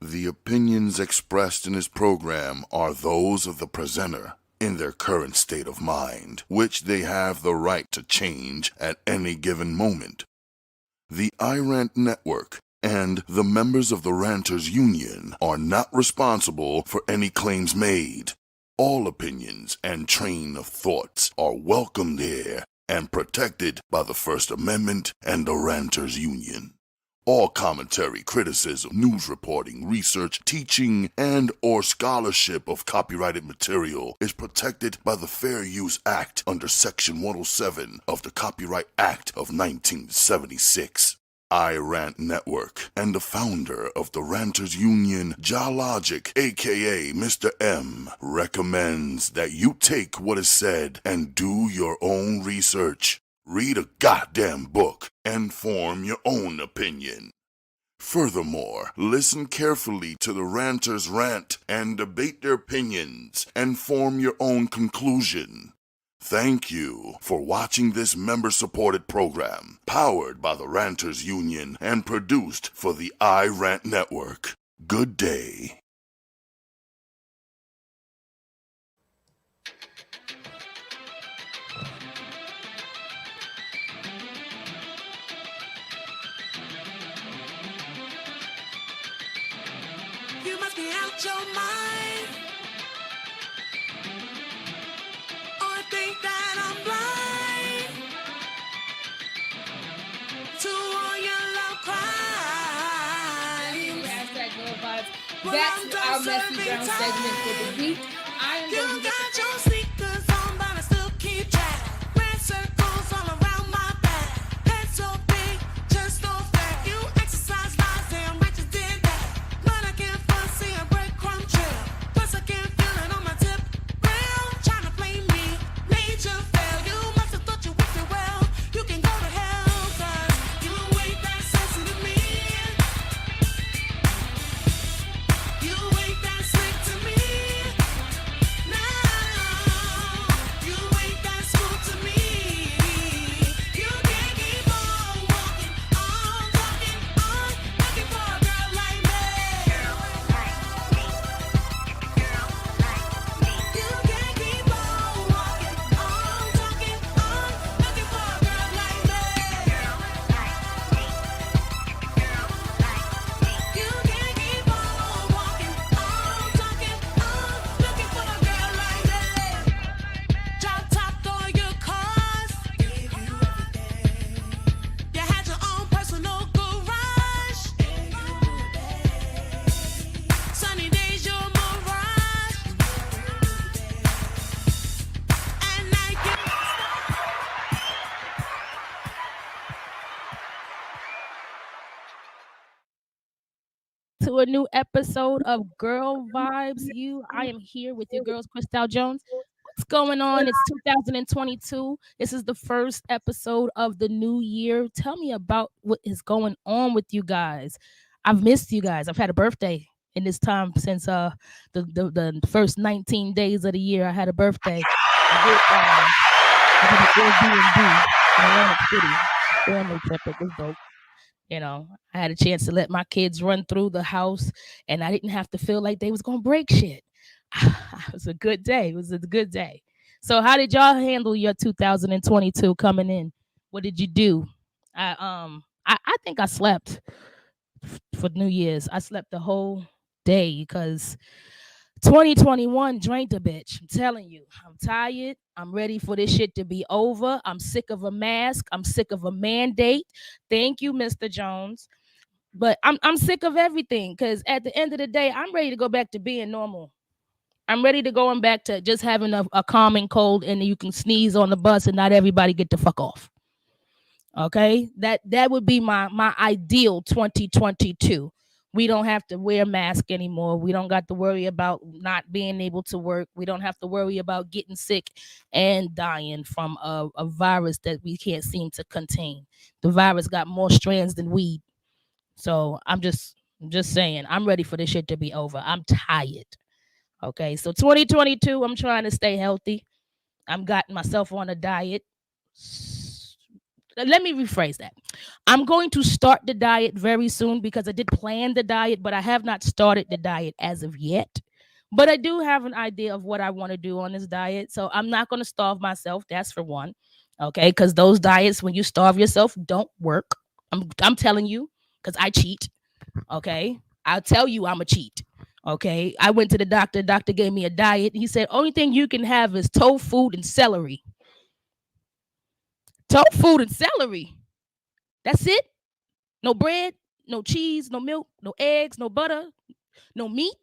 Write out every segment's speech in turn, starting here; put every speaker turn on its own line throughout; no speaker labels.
The opinions expressed in this program are those of the presenter in their current state of mind, which they have the right to change at any given moment. The iRant Network and the members of the Ranters Union are not responsible for any claims made. All opinions and train of thoughts are welcomed here and protected by the First Amendment and the Ranters Union. All commentary, criticism, news reporting, research, teaching, and or scholarship of copyrighted material is protected by the Fair Use Act under Section 107 of the Copyright Act of 1976. iRant Network and the founder of the Ranters Union, Jalogic, aka Mr. M, recommends that you take what is said and do your own research. Read a goddamn book and form your own opinion. Furthermore, listen carefully to the ranters rant and debate their opinions and form your own conclusion. Thank you for watching this member-supported program, powered by the Ranters Union and produced for the iRant Network. Good day.
You must be out your mind, or think that I'm blind to all your love cries.
Hashtag Girl Vibes. That's our Messy Brown segment for the week. I am
You
going to get
got your sneakers on, but I still keep track. Red circles all around my back. Head so big, just so fat. You exercise lies and righteous did that. But I can't see a breadcrumb trail. Plus I can't feel it on my tip. Rail, trying to blame me, made you fail. You must have thought you whipped it well. You can go to hell, 'cause you ain't that sensitive to me. You ain't that slick to me. No, you ain't that smooth to me. You can't keep on walking, on talking, on looking for a girl like me. You can't keep on walking, on talking, on looking for a girl like me. You can't keep on walking, on talking, on looking for a girl like me. Drop top all your cars, gave you everything. You had your own personal garage, gave you sunny days, your mirage, and now you.
to a new episode of Girl Vibes You. I am here with your girls, Christelle Jones. What's going on? It's 2022. This is the first episode of the new year. Tell me about what is going on with you guys. I've missed you guys. I've had a birthday in this time since the first 19 days of the year. I had a birthday. I did an Airbnb in Atlantic City. Family trip. It was dope. I had a chance to let my kids run through the house, and I didn't have to feel like they was gonna break shit. It was a good day. It was a good day. So, how did y'all handle your 2022 coming in? What did you do? I think I slept for New Year's. I slept the whole day because 2021 drained a bitch. I'm telling you, I'm tired. I'm ready for this shit to be over. I'm sick of a mask. I'm sick of a mandate. Thank you, Mr. Jones. But I'm sick of everything because at the end of the day, I'm ready to go back to being normal. I'm ready to going back to just having a common cold and you can sneeze on the bus and not everybody get the fuck off. Okay, that would be my ideal 2022. We don't have to wear mask anymore. We don't got to worry about not being able to work. We don't have to worry about getting sick and dying from a virus that we can't seem to contain. The virus got more strands than weed. So I'm just saying, I'm ready for this shit to be over. I'm tired. Okay, so 2022, I'm trying to stay healthy. I'm got myself on a diet. let me rephrase that. I'm going to start the diet very soon because I did plan the diet, but I have not started the diet as of yet. But I do have an idea of what I want to do on this diet. So I'm not going to starve myself. That's for one. Okay. Because those diets, when you starve yourself, don't work. I'm telling you, because I cheat. Okay. I'll tell you I'm a cheat. Okay. I went to the doctor. Doctor gave me a diet. He said, only thing you can have is tofu and celery. Tofu and celery. That's it. No bread, no cheese, no milk, no eggs, no butter, no meat.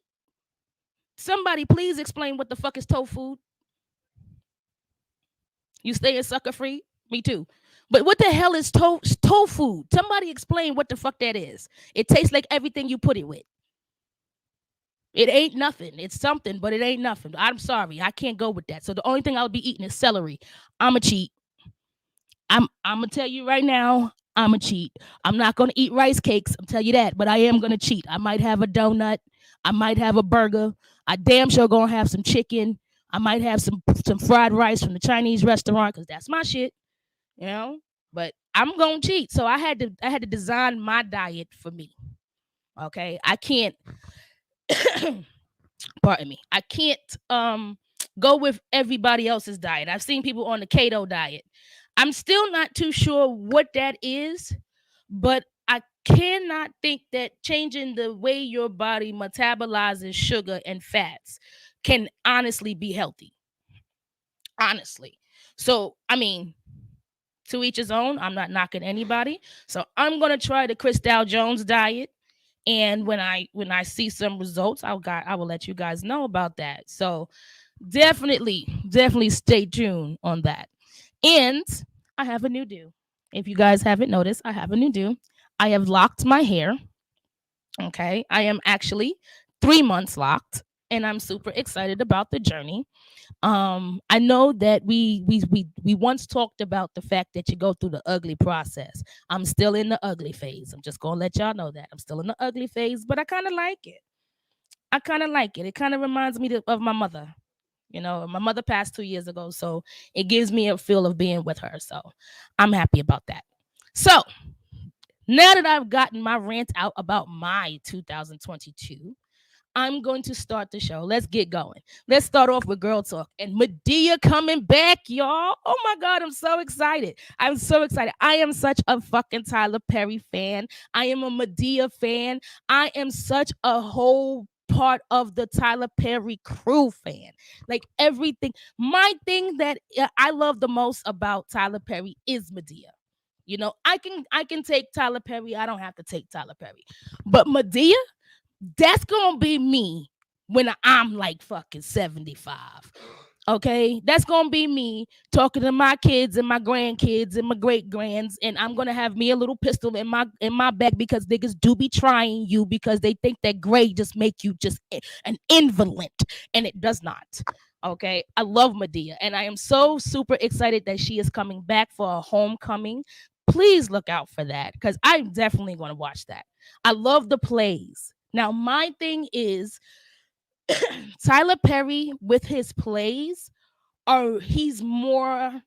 Somebody please explain what the fuck is tofu. You staying sucker free? Me too. But what the hell is tofu? Somebody explain what the fuck that is. It tastes like everything you put it with. It ain't nothing. It's something, but it ain't nothing. I'm sorry. I can't go with that. So the only thing I'll be eating is celery. I'm a cheat. I'm gonna tell you right now, I'm a cheat. I'm not gonna eat rice cakes, I'll tell you that, but I am gonna cheat. I might have a donut, I might have a burger, I damn sure gonna have some chicken. I might have some fried rice from the Chinese restaurant because that's my shit, you know. But I'm gonna cheat. So I had to design my diet for me. Okay. I can't pardon me. I can't go with everybody else's diet. I've seen people on the keto diet. I'm still not too sure what that is, but I cannot think that changing the way your body metabolizes sugar and fats can honestly be healthy. Honestly. So, I mean, to each his own. I'm not knocking anybody. So I'm gonna try the Chris Dow Jones diet. And when I see some results, I will let you guys know about that. So definitely stay tuned on that. And I have a new do. If you guys haven't noticed, I have a new do. I have locked my hair. Okay. I am actually 3 months locked, and I'm super excited about the journey. I know that we once talked about the fact that you go through the ugly process. I'm still in the ugly phase. I'm just gonna let y'all know that I'm still in the ugly phase, but I kind of like it. I kind of like it. It kind of reminds me of my mother. You know, my mother passed 2 years ago, so it gives me a feel of being with her. So I'm happy about that. So now that I've gotten my rant out about my 2022, I'm going to start the show. Let's get going. Let's start off with Girl Talk and Madea coming back, y'all. Oh my God, I'm so excited. I'm so excited. I am such a fucking Tyler Perry fan. I am a Madea fan. I am such a whole part of the Tyler Perry crew fan. Like everything. My thing that I love the most about Tyler Perry is Madea. You know, I can take Tyler Perry. I don't have to take Tyler Perry. But Madea, that's gonna be me when I'm like fucking 75. Okay, that's gonna be me talking to my kids and my grandkids and my great grands, and I'm gonna have me a little pistol in my back because niggas do be trying you because they think that gray just make you just an invalid, and it does not. Okay, I love Madea, and I am so super excited that she is coming back for a homecoming. Please look out for that because I'm definitely going to watch that. I love the plays. Now, my thing is Tyler Perry with his plays are he's more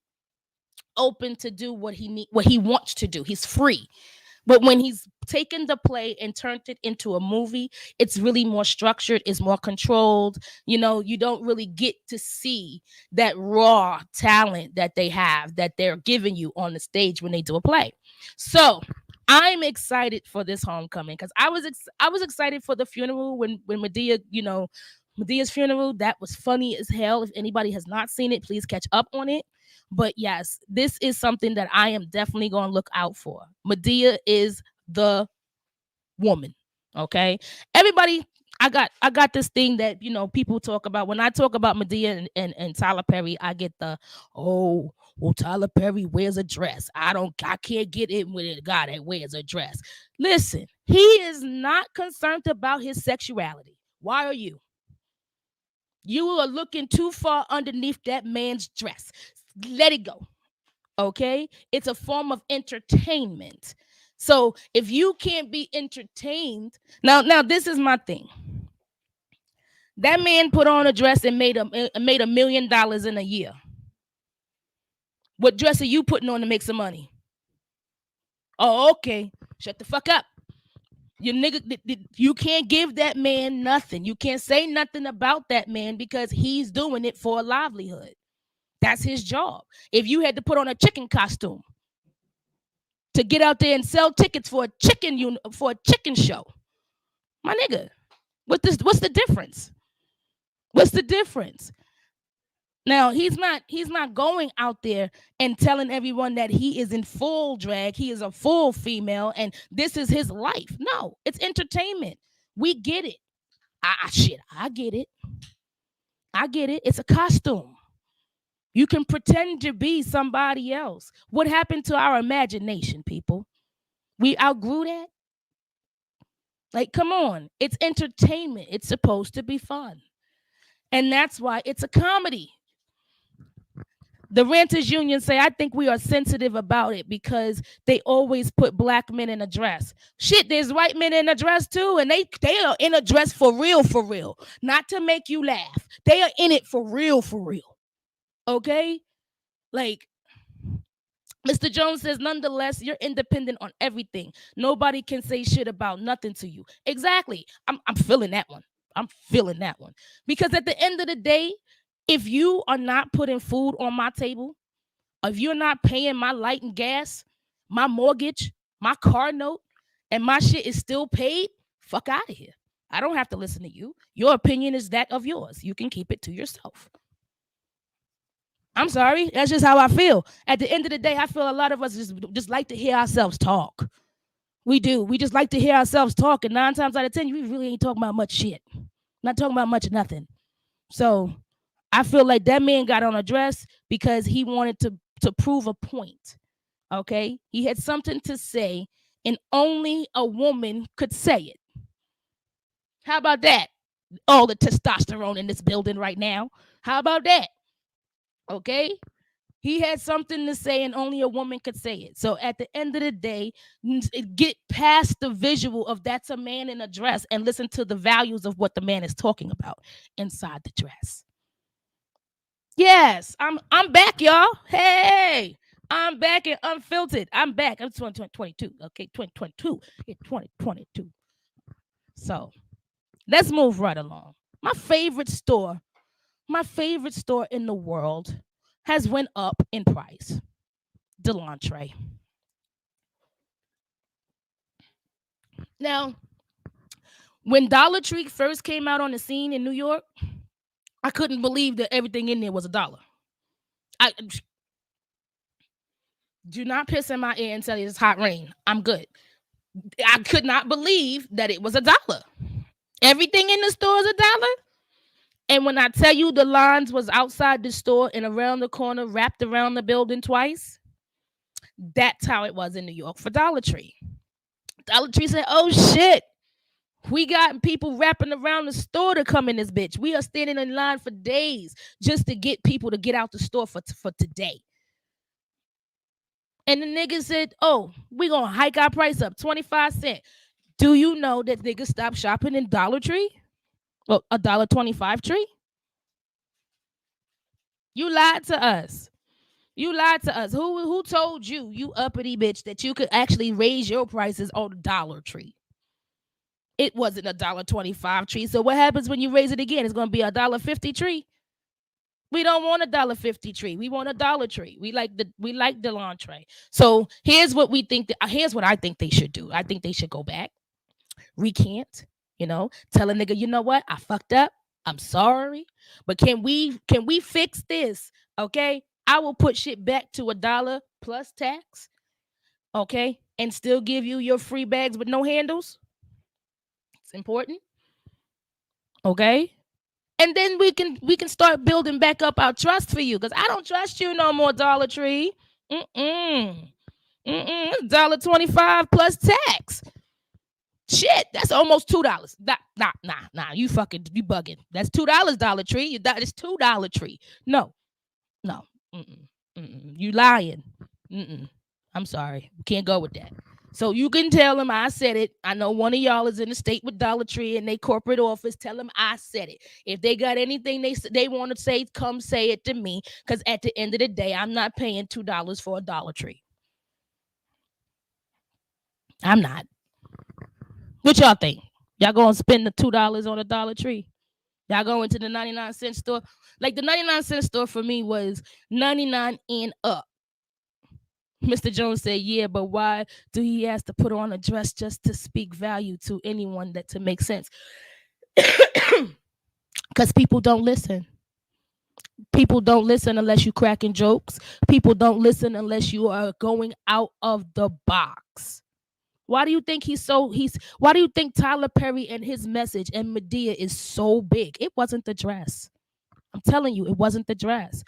open to do what he wants to do. He's free. But when he's taken the play and turned it into a movie, it's really more structured, it's more controlled. You know, you don't really get to see that raw talent that they have that they're giving you on the stage when they do a play. So I'm excited for this homecoming because I was excited for the funeral when Madea, Medea's funeral. That was funny as hell. If anybody has not seen it, please catch up on it. But yes, this is something that I am definitely going to look out for. Madea is the woman. Okay, everybody. I got this thing that people talk about when I talk about Madea and Tyler Perry. I get the well, Tyler Perry wears a dress. I can't get in with a guy that wears a dress. Listen, he is not concerned about his sexuality. Why are you? You are looking too far underneath that man's dress. Let it go. Okay? It's a form of entertainment. So if you can't be entertained, now this is my thing. That man put on a dress and made $1 million in a year. What dress are you putting on to make some money? Oh, okay. Shut the fuck up. You nigga, you can't give that man nothing. You can't say nothing about that man because he's doing it for a livelihood. That's his job. If you had to put on a chicken costume to get out there and sell tickets for a chicken show, my nigga, what's the difference? What's the difference? Now he's not going out there and telling everyone that he is in full drag, he is a full female, and this is his life. No, it's entertainment. We get it. I get it. I get it. It's a costume. You can pretend to be somebody else. What happened to our imagination, people? We outgrew that. Like, come on. It's entertainment. It's supposed to be fun. And that's why it's a comedy. The renters union say, I think we are sensitive about it because they always put black men in a dress. Shit, there's white men in a dress too, and they are in a dress for real. Not to make you laugh. They are in it for real. Okay? Like, Mr. Jones says, nonetheless, you're independent on everything. Nobody can say shit about nothing to you. Exactly. I'm feeling that one. I'm feeling that one. Because at the end of the day, if you are not putting food on my table, if you're not paying my light and gas, my mortgage, my car note, and my shit is still paid, fuck out of here. I don't have to listen to you. Your opinion is that of yours. You can keep it to yourself. I'm sorry. That's just how I feel. At the end of the day, I feel a lot of us just like to hear ourselves talk. We do. We just like to hear ourselves talk. And 9 times out of 10, we really ain't talking about much shit. Not talking about much of nothing. So I feel like that man got on a dress because he wanted to prove a point. Okay? He had something to say, and only a woman could say it. How about that? All the testosterone in this building right now. How about that? Okay? He had something to say, and only a woman could say it. So at the end of the day, get past the visual of that's a man in a dress and listen to the values of what the man is talking about inside the dress. Yes, I'm back, y'all. Hey, I'm back and unfiltered. I'm back. I'm 2022. Okay, 2022. Yeah, 2022. So let's move right along. My favorite store in the world has went up in price. Delantre. Now, when Dollar Tree first came out on the scene in New York, I couldn't believe that everything in there was $1. I do not piss in my ear and tell you it's hot rain. I'm good. I could not believe that it was $1. Everything in the store is $1. And when I tell you the lines was outside the store and around the corner, wrapped around the building twice, that's how it was in New York for Dollar Tree. Dollar Tree said, oh shit, we got people wrapping around the store to come in this bitch. We are standing in line for days just to get people to get out the store for today. And the nigga said, oh, we going to hike our price up 25 cents. Do you know that niggas stopped shopping in Dollar Tree? Well, $1.25 tree? You lied to us. You lied to us. Who told you, you uppity bitch, that you could actually raise your prices on Dollar Tree? It wasn't $1.25 tree. So what happens when you raise it again? It's going to be $1.50 tree. We don't want $1.50 tree. We want $1 tree. We like Delantre. So here's what we think. Here's what I think they should do. I think they should go back, recant. Tell a nigga, you know what? I fucked up. I'm sorry, but can we fix this? Okay, I will put shit back to $1 plus tax. Okay, and still give you your free bags with no handles. It's important. Okay. And then we can start building back up our trust for you, because I don't trust you no more, Dollar Tree. $1.25 plus tax. Shit, that's almost $2. Nah. You bugging. That's $2, Dollar Tree. It's $2 tree. No. You lying. I'm sorry. Can't go with that. So you can tell them I said it. I know one of y'all is in the state with Dollar Tree in their corporate office. Tell them I said it. If they got anything they want to say, come say it to me. Because at the end of the day, I'm not paying $2 for a Dollar Tree. I'm not. What y'all think? Y'all gonna spend the $2 on a Dollar Tree? Y'all go into the 99-cent store? Like the 99-cent store for me was 99 and up. Mr. Jones said, yeah, but why do he has to put on a dress just to speak value to anyone that to make sense? Because people don't listen. People don't listen unless you cracking jokes. People don't listen unless you are going out of the box. Why do you think why do you think Tyler Perry and his message and Medea is so big? It wasn't the dress. I'm telling you, it wasn't the dress.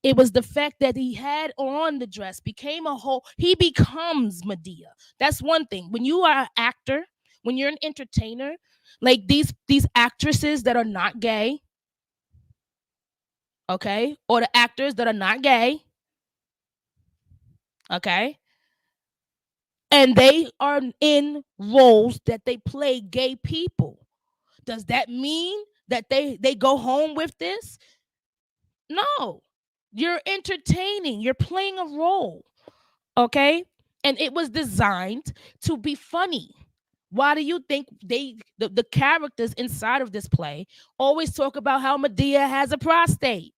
It was the fact that he had on the dress, became a whole, he becomes Medea. That's one thing. When you are an actor, when you're an entertainer, like these actresses that are not gay, okay, or the actors that are not gay, okay, and they are in roles that they play gay people. Does that mean that they go home with this? No. You're entertaining. You're playing a role. Okay? And it was designed to be funny. Why do you think the characters inside of this play always talk about how Medea has a prostate?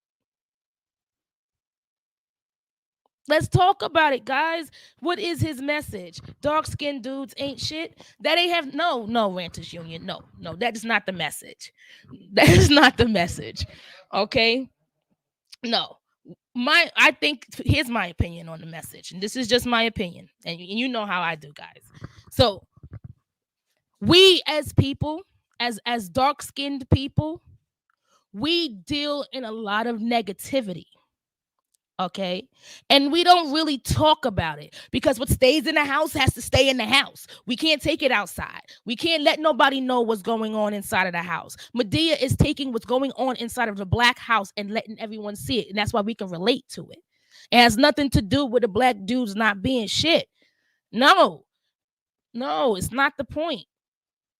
Let's talk about it, guys. What is his message? Dark-skinned dudes ain't shit. That ain't have no Ranters Union. No, that is not the message. That is not the message. Okay? No. I think here's my opinion on the message, and this is just my opinion, and you know how I do, guys. So we as people, as dark-skinned people, we deal in a lot of negativity. Okay. And we don't really talk about it because what stays in the house has to stay in the house. We can't take it outside. We can't let nobody know what's going on inside of the house. Medea is taking what's going on inside of the black house and letting everyone see it. And that's why we can relate to it. It has nothing to do with the black dudes not being shit. No, it's not the point.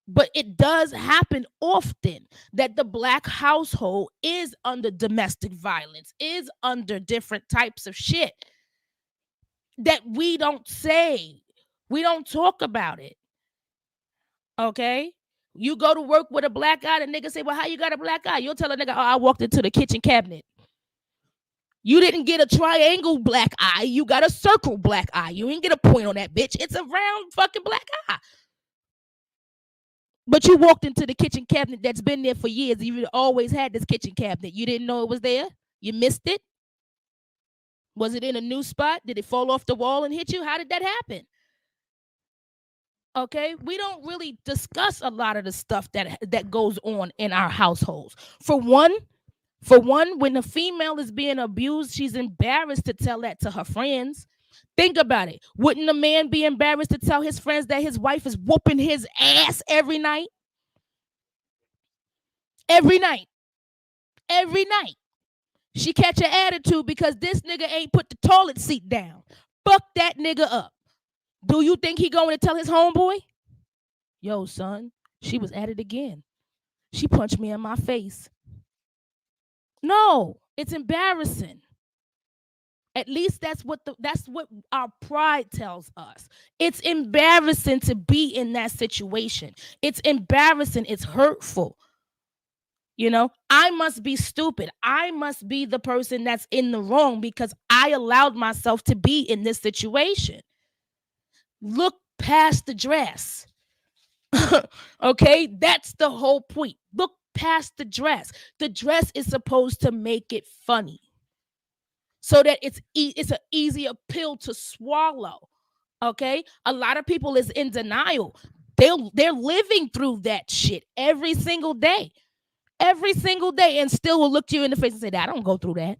But it does happen often that the black household is under domestic violence, is under different types of shit that we don't say. We don't talk about it. Okay? You go to work with a black eye, the nigga say, well, how you got a black eye? You'll tell a nigga, oh, I walked into the kitchen cabinet. You didn't get a triangle black eye. You got a circle black eye. You ain't get a point on that bitch. It's a round fucking black eye. But you walked into the kitchen cabinet that's been there for years. You always had this kitchen cabinet. You didn't know it was there? You missed it? Was it in a new spot? Did it fall off the wall and hit you? How did that happen? Okay, we don't really discuss a lot of the stuff that goes on in our households. For one, when a female is being abused, she's embarrassed to tell that to her friends. Think about it. Wouldn't a man be embarrassed to tell his friends that his wife is whooping his ass every night? Every night. Every night. She catch an attitude because this nigga ain't put the toilet seat down. Fuck that nigga up. Do you think he going to tell his homeboy? Yo, son, she was at it again. She punched me in my face. No, it's embarrassing. At least that's what our pride tells us. It's embarrassing to be in that situation. It's embarrassing. It's hurtful. You know, I must be stupid. I must be the person that's in the wrong because I allowed myself to be in this situation. Look past the dress. Okay, that's the whole point. Look past the dress. The dress is supposed to make it funny, so that it's an easier pill to swallow. Okay, a lot of people is in denial. They're living through that shit every single day, and still will look you in the face and say, "I don't go through that.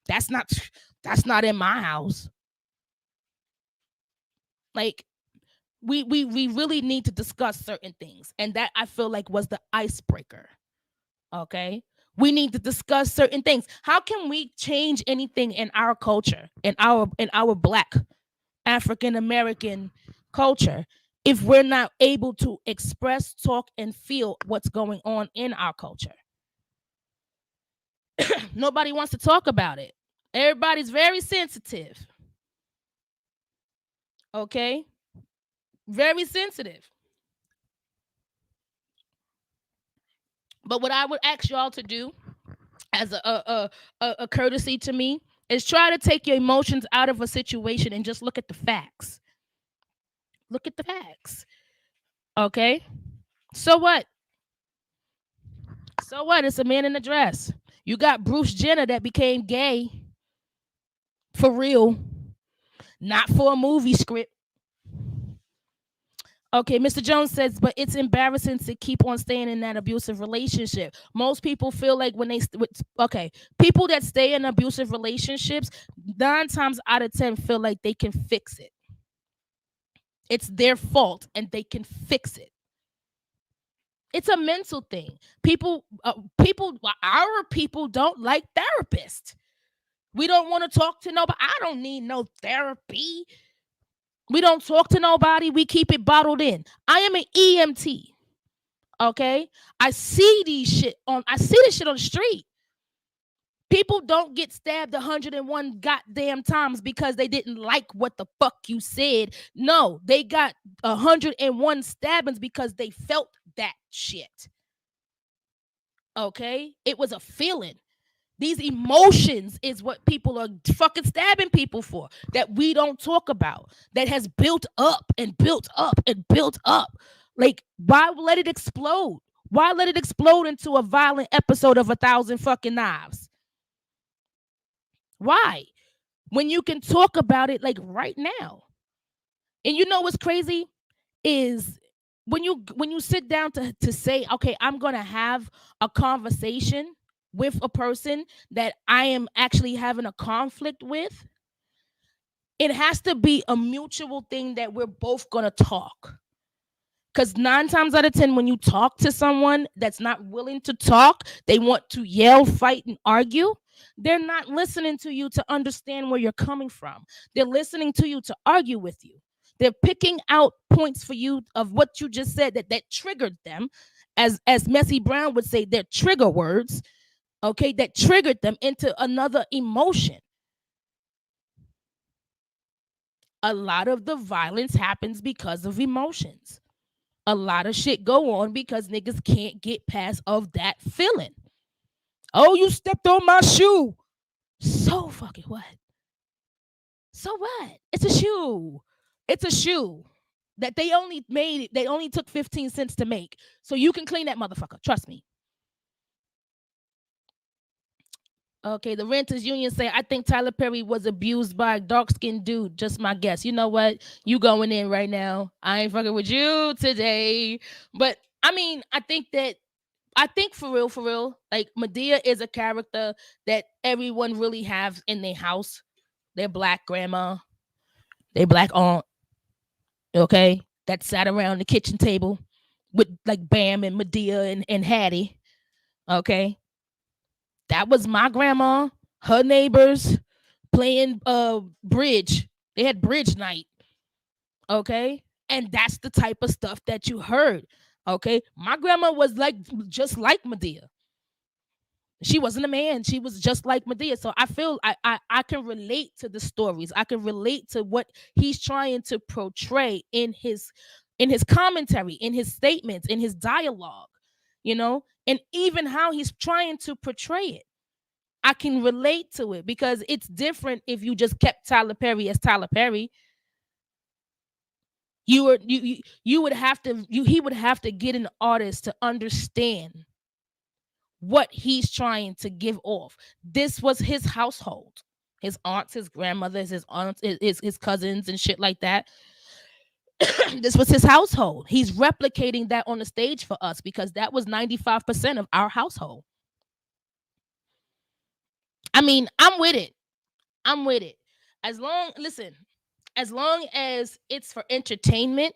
That's not in my house." Like, we really need to discuss certain things, and that I feel like was the icebreaker. Okay, we need to discuss certain things. How can we change anything in our culture, in our Black African American culture, if we're not able to express, talk, and feel what's going on in our culture? Nobody wants to talk about it. Everybody's very sensitive. Okay, Very sensitive. But what I would ask y'all to do as a courtesy to me is try to take your emotions out of a situation and just look at the facts. Look at the facts. Okay? So what? So what? It's a man in a dress. You got Bruce Jenner that became gay for real, not for a movie script. Okay, Mr. Jones says, but it's embarrassing to keep on staying in that abusive relationship. Most people feel like when they, okay, people that stay in abusive relationships, 9 times out of 10 feel like they can fix it. It's their fault and they can fix it. It's a mental thing. Our people don't like therapists. We don't want to talk to nobody. I don't need no therapy. We don't talk to nobody. We keep it bottled in. I am an EMT. Okay? I see this shit on the street. People don't get stabbed 101 goddamn times because they didn't like what the fuck you said. No, they got 101 stabbings because they felt that shit. Okay? It was a feeling. These emotions is what people are fucking stabbing people for, that we don't talk about, that has built up and built up and built up. Like, why let it explode? Why let it explode into a violent episode of 1,000 fucking knives? Why? When you can talk about it like right now. And you know what's crazy is when you sit down to say, okay, I'm gonna have a conversation with a person that I am actually having a conflict with, it has to be a mutual thing that we're both gonna talk. Because 9 times out of 10, when you talk to someone that's not willing to talk, they want to yell, fight, and argue. They're not listening to you to understand where you're coming from. They're listening to you to argue with you. They're picking out points for you of what you just said that triggered them. As Messy Brown would say, they're trigger words, okay, that triggered them into another emotion. A lot of the violence happens because of emotions. A lot of shit go on because niggas can't get past of that feeling. Oh, you stepped on my shoe. So fucking what? So what? It's a shoe. It's a shoe that they only took 15 cents to make. So you can clean that motherfucker. Trust me. Okay, the Renters Union say, I think Tyler Perry was abused by a dark-skinned dude. Just my guess. You know what? You going in right now. I ain't fucking with you today. But, I mean, I think for real, like, Madea is a character that everyone really has in their house. Their black grandma, their black aunt, okay, that sat around the kitchen table with, like, Bam and Madea and Hattie, okay? That was my grandma, her neighbors playing bridge. They had bridge night. Okay? And that's the type of stuff that you heard. Okay? My grandma was just like Madea. She wasn't a man. She was just like Madea. So I feel I can relate to the stories. I can relate to what he's trying to portray in his commentary, in his statements, in his dialogue, you know, and even how he's trying to portray it. I can relate to it because it's different if you just kept Tyler Perry as Tyler Perry. He would have to get an artist to understand what he's trying to give off. This was his household. His aunts, his grandmothers, his cousins and shit like that. This was his household. He's replicating that on the stage for us because that was 95% of our household. I mean, I'm with it. As long as it's for entertainment,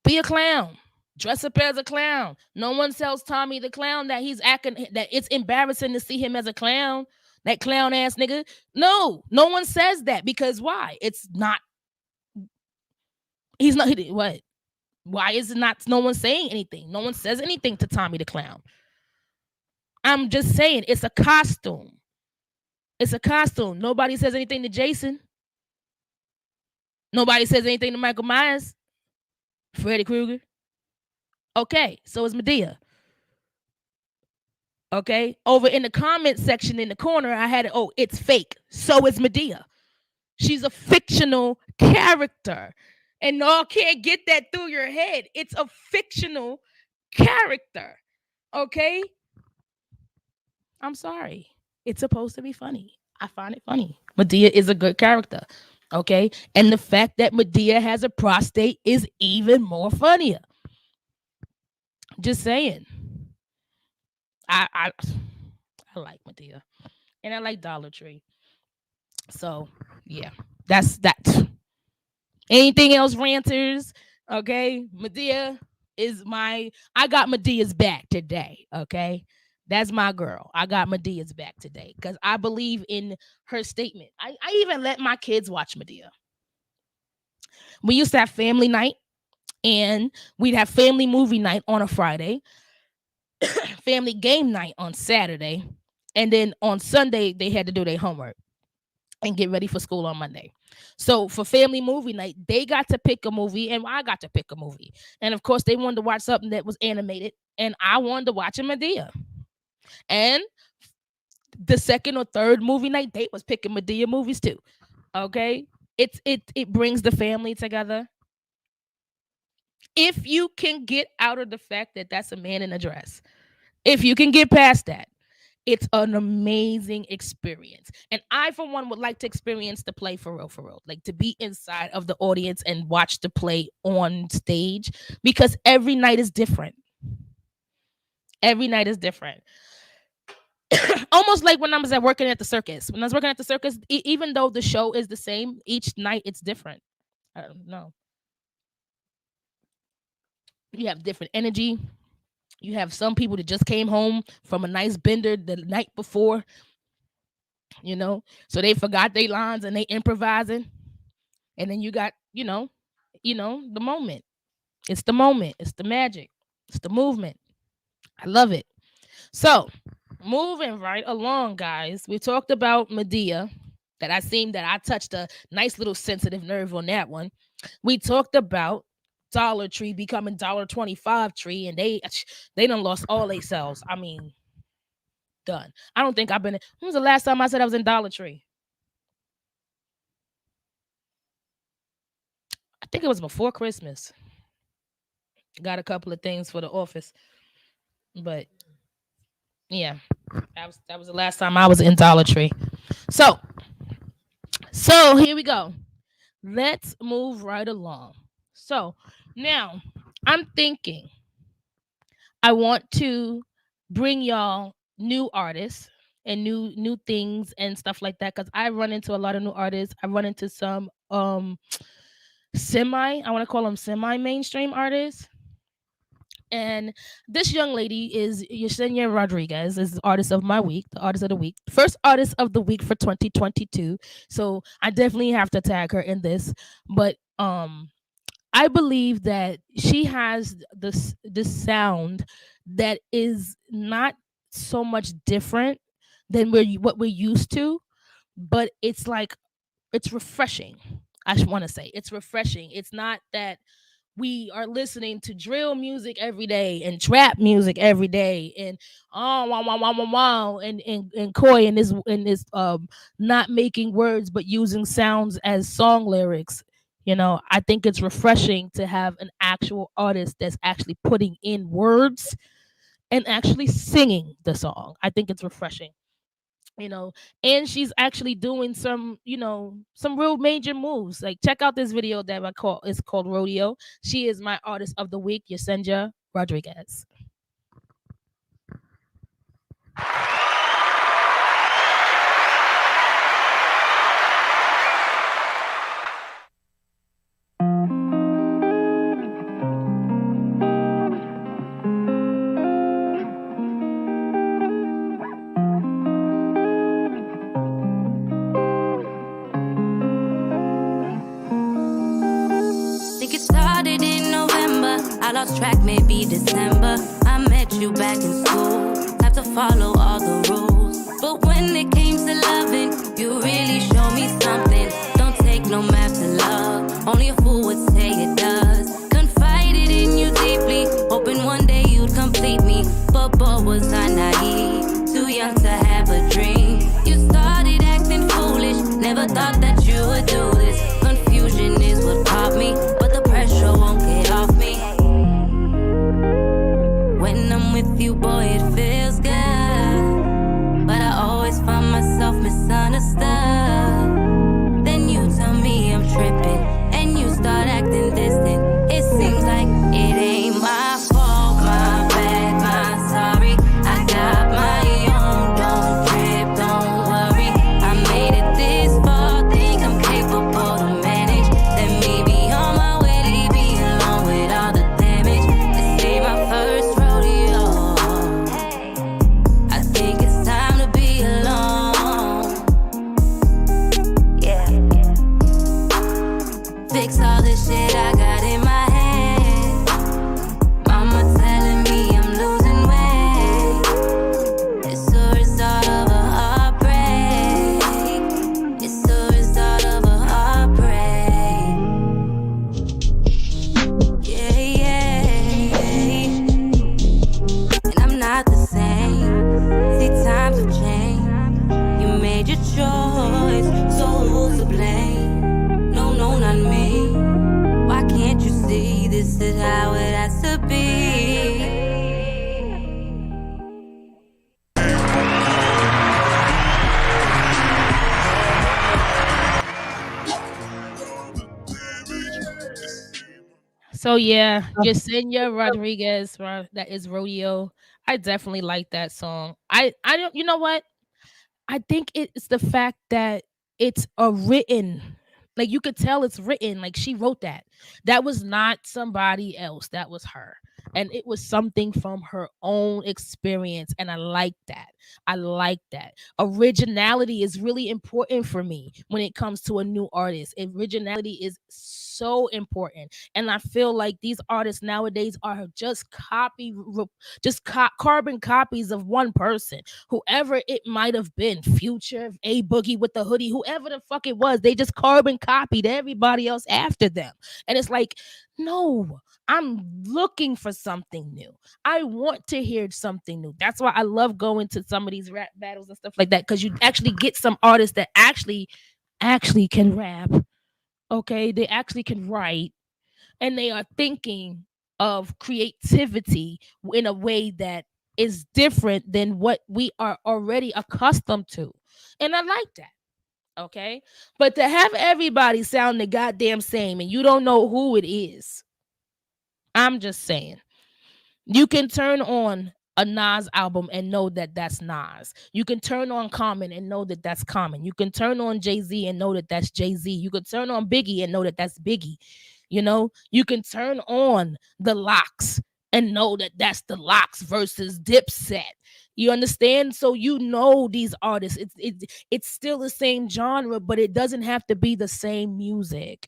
be a clown. Dress up as a clown. No one tells Tommy the clown that he's acting, that it's embarrassing to see him as a clown. That clown ass nigga. No one says that because why? It's not. He's not. What? Why is it not? No one saying anything. No one says anything to Tommy the clown. I'm just saying it's a costume. It's a costume. Nobody says anything to Jason. Nobody says anything to Michael Myers. Freddy Krueger. Okay, so is Medea. Okay, over in the comment section in the corner, I had it. Oh, it's fake. So is Medea. She's a fictional character, and y'all can't get that through your head. It's a fictional character. Okay, I'm sorry. It's supposed to be funny. I find it funny. Medea is a good character. Okay, and the fact that Medea has a prostate is even more funnier. Just saying. I like Medea, and I like Dollar Tree. So yeah, that's that. Anything else, ranters? Okay, Medea is my. I got Medea's back today. Okay, that's my girl. I got Medea's back today because I believe in her statement. I even let my kids watch Medea. We used to have family night, and we'd have family movie night on a Friday, family game night on Saturday, and then on Sunday they had to do their homework and get ready for school on Monday. So for family movie night, they got to pick a movie and I got to pick a movie. And of course, they wanted to watch something that was animated, and I wanted to watch a Medea. And the second or third movie night, they was picking Medea movies too. Okay, it brings the family together. If you can get out of the fact that that's a man in a dress, if you can get past that, it's an amazing experience. And I, for one, would like to experience the play for real, like to be inside of the audience and watch the play on stage, because every night is different. Every night is different. Almost like when I was working at the circus. When I was working at the circus, even though the show is the same, each night it's different. I don't know. You have different energy. You have some people that just came home from a nice bender the night before, so they forgot their lines and they improvising. And then you got, the moment. It's the moment. It's the magic. It's the movement. I love it. So, moving right along, guys. We talked about Medea, that I touched a nice little sensitive nerve on that one. We talked about Dollar Tree becoming $1.25 tree, and they done lost all their sales. I mean, done. I don't think I've been. When was the last time I said I was in Dollar Tree? I think it was before Christmas. Got a couple of things for the office, but yeah, that was the last time I was in Dollar Tree. So here we go. Let's move right along. So now I'm thinking I want to bring y'all new artists and new things and stuff like that, because I run into a lot of new artists. I run into some I want to call them semi-mainstream artists. And this young lady is Yesenia Rodriguez, is the artist of my week, the artist of the week, first artist of the week for 2022. So I definitely have to tag her in this. But I believe that she has this sound that is not so much different than what we're used to, but it's refreshing. I want to say it's refreshing. It's not that we are listening to drill music every day and trap music every day and wow wow wow wow wow and Koi in this not making words but using sounds as song lyrics. I think it's refreshing to have an actual artist that's actually putting in words and actually singing the song. I think it's refreshing. And she's actually doing some real major moves. Like, check out this video that it's called Rodeo. She is my artist of the week, Yesenia Rodriguez.
I lost track, maybe December. I met you back in school. Have to follow all the rules. But when it came to loving, you really showed me something. Don't take no math to love. Only a fool would say it does. Confide Or was I naive? Too young to have a dream. You started acting foolish. Never thought that you would do this. Confusion is what caught me, but the pressure won't get off me. When I'm with you, boy, it feels good. But I always find myself misunderstood. Then you tell me I'm tripping, and you start acting distant. It seems like it ain't my fault, my bad, my sorry. I got my own, don't trip, don't worry. I made it this far, think I'm capable to manage. Let me be on my way, leave me alone with all the damage. This ain't my first rodeo. I think it's time to be alone. Yeah. Fix all this shit I got in my head. Mama telling me I'm losing weight. It's a result of a heartbreak. It's a result of a heartbreak. Yeah, yeah. And I'm not the same. See, times have changed. You made your choice, so who's to blame? No, no, not me. Why can't you see this is how it has to be?
So yeah, Yesenia Rodriguez, that is Rodeo. I definitely like that song. I don't. You know what? I think it's the fact that it's a written, like you could tell it's written, like she wrote that. That was not somebody else. That was her. And it was something from her own experience. And I like that. I like that. Originality is really important for me when it comes to a new artist. Originality is so important. And I feel like these artists nowadays are just carbon copies of one person, whoever it might have been. Future, A Boogie with the hoodie, whoever the fuck it was, they just carbon copied everybody else after them. And it's like, no, I'm looking for something new. I want to hear something new. That's why I love going to some of these rap battles and stuff like that, because you actually get some artists that actually can rap. Okay, they actually can write, and they are thinking of creativity in a way that is different than what we are already accustomed to. And I like that. Okay. But to have everybody sound the goddamn same and you don't know who it is, I'm just saying. You can turn on a Nas album and know that that's Nas. You can turn on Common and know that that's Common. You can turn on Jay-Z and know that that's Jay-Z. You can turn on Biggie and know that that's Biggie. You know, you can turn on the Locks and know that that's the Locks versus Dipset. You understand? So you know these artists. It's still the same genre, but it doesn't have to be the same music.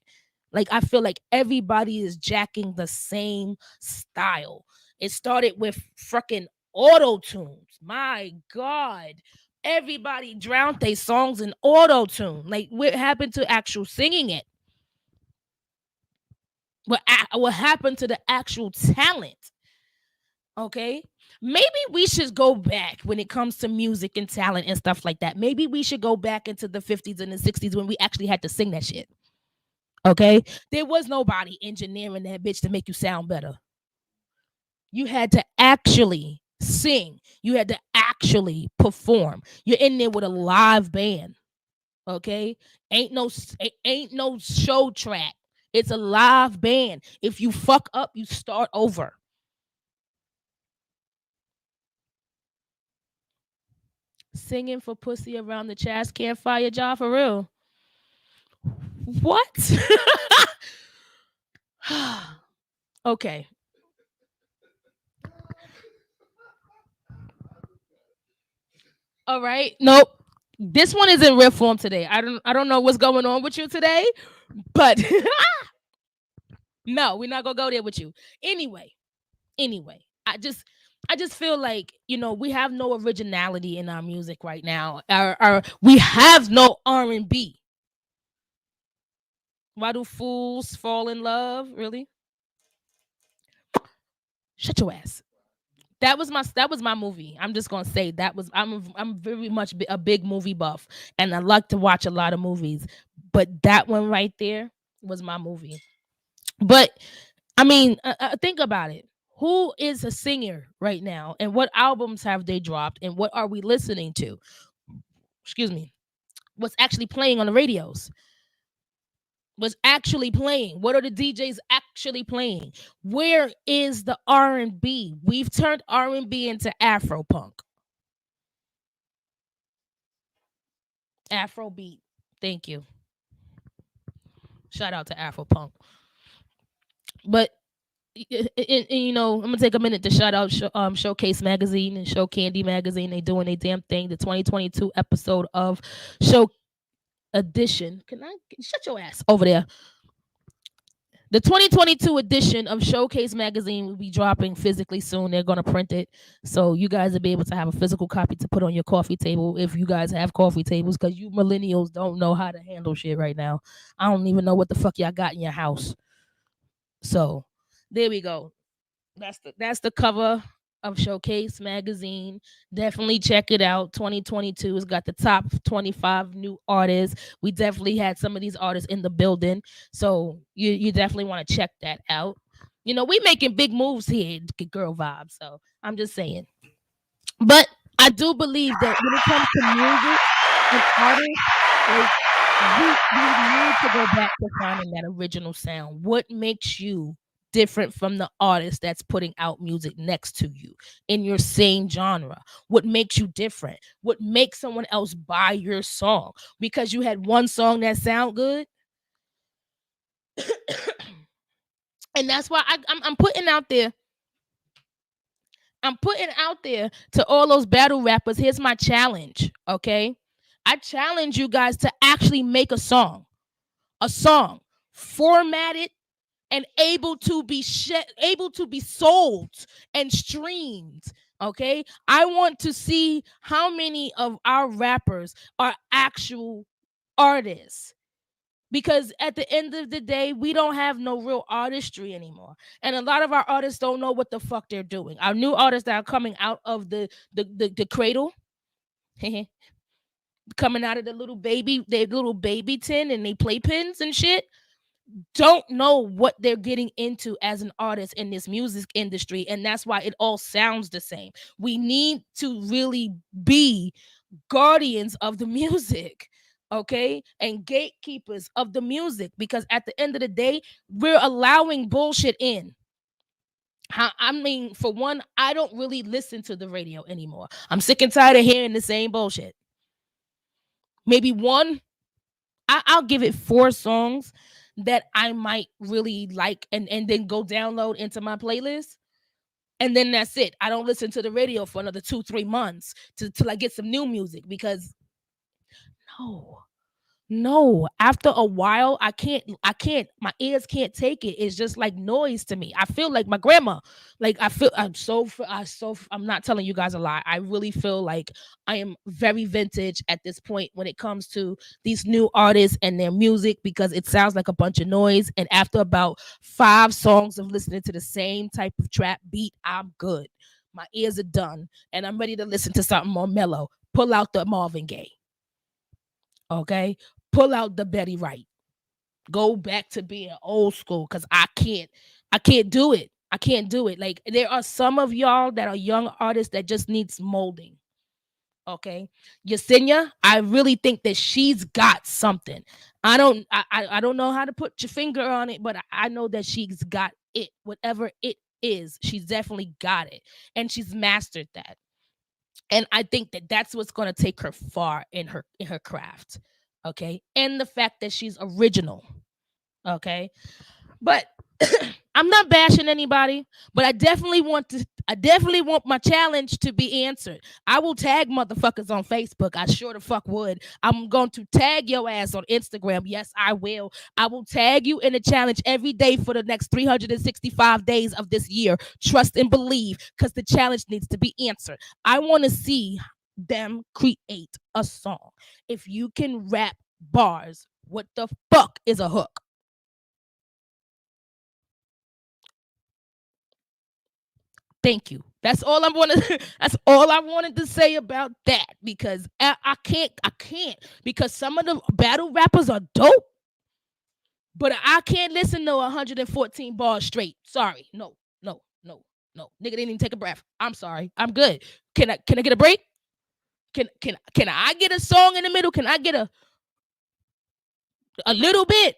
Like I feel like everybody is jacking the same style. It started with freaking auto tunes. My God. Everybody drowned their songs in auto tune. Like what happened to actual singing it? What happened to the actual talent? Okay. Maybe we should go back when it comes to music and talent and stuff like that. Maybe we should go back into the 50s and the 60s when we actually had to sing that shit. Okay. There was nobody engineering that bitch to make you sound better. You had to actually sing. You had to actually perform. You're in there with a live band. Okay? Ain't no show track. It's a live band. If you fuck up, you start over. Singing for pussy around the chest can't fire job for real. What? Okay. All right. Nope. This one is in real form today. I don't know what's going on with you today, but no, we're not gonna go there with you. Anyway, I just feel like, we have no originality in our music right now. We have no R&B. Why do fools fall in love? Really? Shut your ass. that was my movie. I'm just gonna say that was I'm very much a big movie buff, and I like to watch a lot of movies. But that one right there was my movie. But I mean, think about it. Who is a singer right now, and what albums have they dropped, and what are we listening to? Excuse me. What's actually playing on the radios? Was actually playing? What are the DJs actually playing? Where is the R&B? We've turned R&B into Afro punk, Afro beat. Thank you. Shout out to Afro punk. But you know, I'm gonna take a minute to shout out Showcase Magazine and Show Candy Magazine. They doing a damn thing. The 2022 episode of Show Edition. Can I shut your ass over there? The 2022 edition of Showcase Magazine will be dropping physically soon. They're going to print it. So you guys will be able to have a physical copy to put on your coffee table if you guys have coffee tables, because you millennials don't know how to handle shit right now. I don't even know what the fuck y'all got in your house. So there we go. That's the cover of Showcase Magazine. Definitely check it out. 2022 has got the top 25 new artists. We definitely had some of these artists in the building, so you definitely want to check that out. You know, we making big moves here, girl vibe. So I'm just saying. But I do believe that when it comes to music and artists, like, we need to go back to finding that original sound. What makes you different from the artist that's putting out music next to you in your same genre? What makes you different? What makes someone else buy your song? Because you had one song that sound good. And that's why I'm putting out there. I'm putting out there to all those battle rappers. Here's my challenge, okay? I challenge you guys to actually make a song formatted and able to be sold and streamed. Okay, I want to see how many of our rappers are actual artists, because at the end of the day, we don't have no real artistry anymore, and a lot of our artists don't know what the fuck they're doing. Our new artists that are coming out of the cradle, coming out of their little baby tin and they playpens and shit, don't know what they're getting into as an artist in this music industry, and that's why it all sounds the same. We need to really be guardians of the music, okay, and gatekeepers of the music, because at the end of the day, we're allowing bullshit in. I mean, for one, I don't really listen to the radio anymore. I'm sick and tired of hearing the same bullshit. Maybe I'll give it 4 songs that I might really like, and then go download into my playlist. And then that's it. I don't listen to the radio for another 2-3 months till I get some new music, because no. No, after a while, I can't, my ears can't take it. It's just like noise to me. I feel like my grandma. Like I'm not telling you guys a lie. I really feel like I am very vintage at this point when it comes to these new artists and their music, because it sounds like a bunch of noise. And after about 5 songs of listening to the same type of trap beat, I'm good. My ears are done, and I'm ready to listen to something more mellow. Pull out the Marvin Gaye. Okay, pull out the Betty Wright. Go back to being old school, because I can't do it. I can't do it. Like, there are some of y'all that are young artists that just needs molding. Okay, Yesenia, I really think that she's got something. I don't know how to put your finger on it, but I know that she's got it. Whatever it is, she's definitely got it, and she's mastered that. And I think that that's what's going to take her far in her craft. Okay, and the fact that she's original. Okay, but I'm not bashing anybody, but I definitely want my challenge to be answered. I will tag motherfuckers on Facebook. I sure the fuck would. I'm going to tag your ass on Instagram. Yes, I will. I will tag you in a challenge every day for the next 365 days of this year. Trust and believe, because the challenge needs to be answered. I want to see them create a song. If you can rap bars, what the fuck is a hook? Thank you. That's all I wanted. That's all I wanted to say about that, because I can't because some of the battle rappers are dope, but I can't listen to 114 bars straight. Sorry, no. Nigga didn't even take a breath. I'm sorry. I'm good. Can I get a break? Can I get a song in the middle? Can I get a little bit?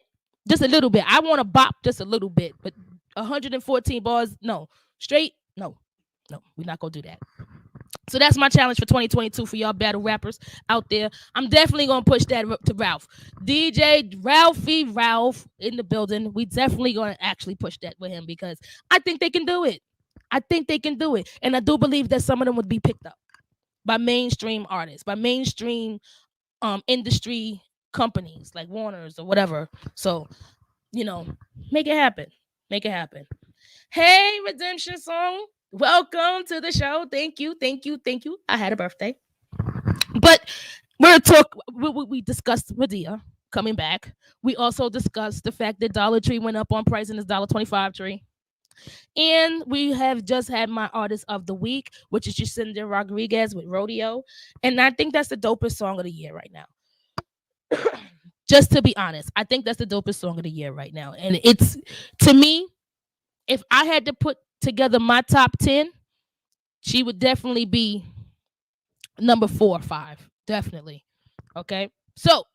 Just a little bit. I want to bop just a little bit, but 114 bars, no. Straight, no. We're not gonna do that. So that's my challenge for 2022 for y'all battle rappers out there. I'm definitely gonna push that to Ralph. DJ Ralph in the building. We definitely gonna actually push that with him, because I think they can do it. And I do believe that some of them would be picked up by mainstream artists, by mainstream industry companies like Warner's or whatever. So, make it happen. Hey, Redemption Song, welcome to the show. Thank you. I had a birthday, but we discussed Madea coming back. We also discussed the fact that Dollar Tree went up on price in this $1.25 tree. And we have just had my artist of the week, which is Jacinda Rodriguez with Rodeo. And I think that's the dopest song of the year right now. Just to be honest, I think that's the dopest song of the year right now. And it's, to me, if I had to put together my top 10, she would definitely be number 4 or 5. Definitely. Okay. So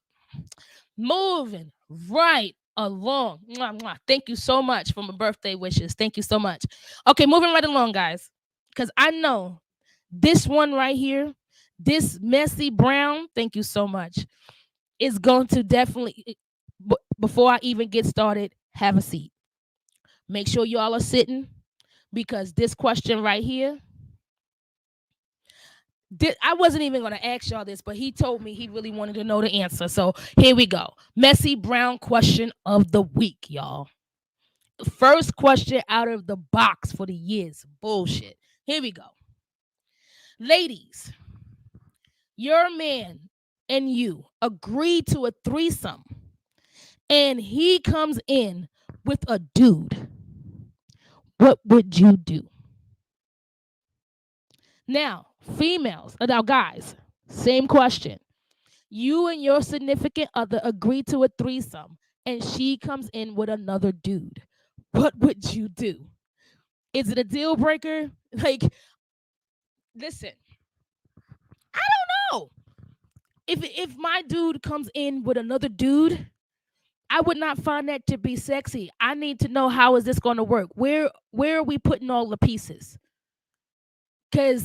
moving right along. Mwah, mwah. Thank you so much for my birthday wishes. Thank you so much. Okay, moving right along, guys, because I know this one right here, this Messy Brown, thank you so much, is going to definitely, before I even get started, have a seat. Make sure y'all are sitting, because this question right here, I wasn't even going to ask y'all this, but he told me he really wanted to know the answer. So here we go. Messy Brown question of the week, y'all. First question out of the box for the year's bullshit. Here we go. Ladies, your man and you agree to a threesome, and he comes in with a dude. What would you do? Now, females, now guys, same question. You and your significant other agree to a threesome, and she comes in with another dude. What would you do? Is it a deal breaker? Like, listen, I don't know. If my dude comes in with another dude, I would not find that to be sexy. I need to know, how is this going to work? Where are we putting all the pieces? Because,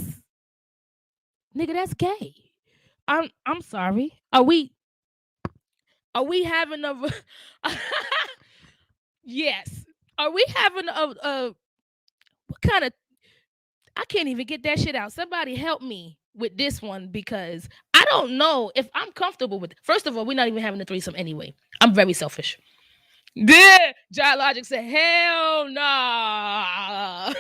nigga, that's gay. I'm sorry. Are we having a yes? Are we having a what kind of? I can't even get that shit out. Somebody help me with this one, because I don't know if I'm comfortable with it. First of all, we're not even having a threesome anyway. I'm very selfish. Yeah, John Logic said, hell nah.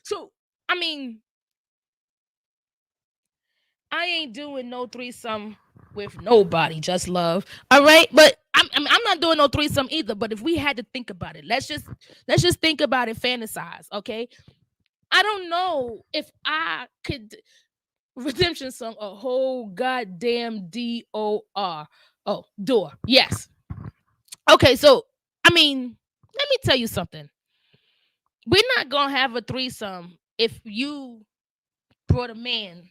So, I mean, I ain't doing no threesome with nobody, just love. All right, but I'm not doing no threesome either. But if we had to think about it, let's just think about it, fantasize, okay? I don't know if I could. Redemption Song, a whole goddamn DOR. Oh, door. Yes. Okay, so I mean, let me tell you something. We're not gonna have a threesome if you brought a man.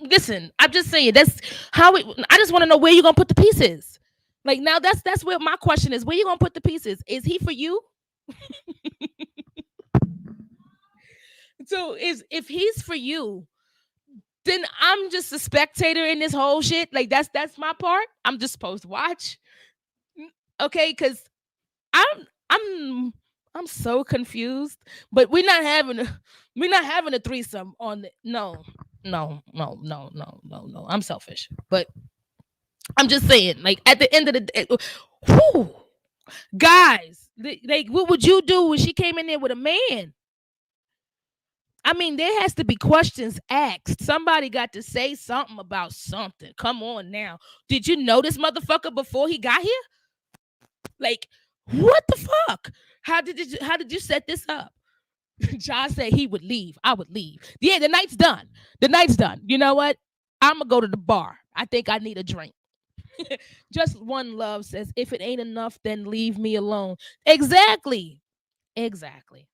Listen, I'm just saying, that's how it. I just want to know where you're gonna put the pieces. Like, now that's where my question is. Where you gonna put the pieces? Is he for you? So if he's for you, then I'm just a spectator in this whole shit. Like, that's my part. I'm just supposed to watch. Okay, because I'm so confused. But we're not having a threesome on the no. I'm selfish. But I'm just saying, like, at the end of the day, whew, guys, like, what would you do when she came in there with a man? I mean, there has to be questions asked. Somebody got to say something about something. Come on now. Did you know this motherfucker before he got here? Like, What the fuck? How did you set this up? John said he would leave. I would leave. Yeah, the night's done. The night's done. You know what? I'm gonna go to the bar. I think I need a drink. Just one love says, if it ain't enough, then leave me alone. Exactly. Exactly.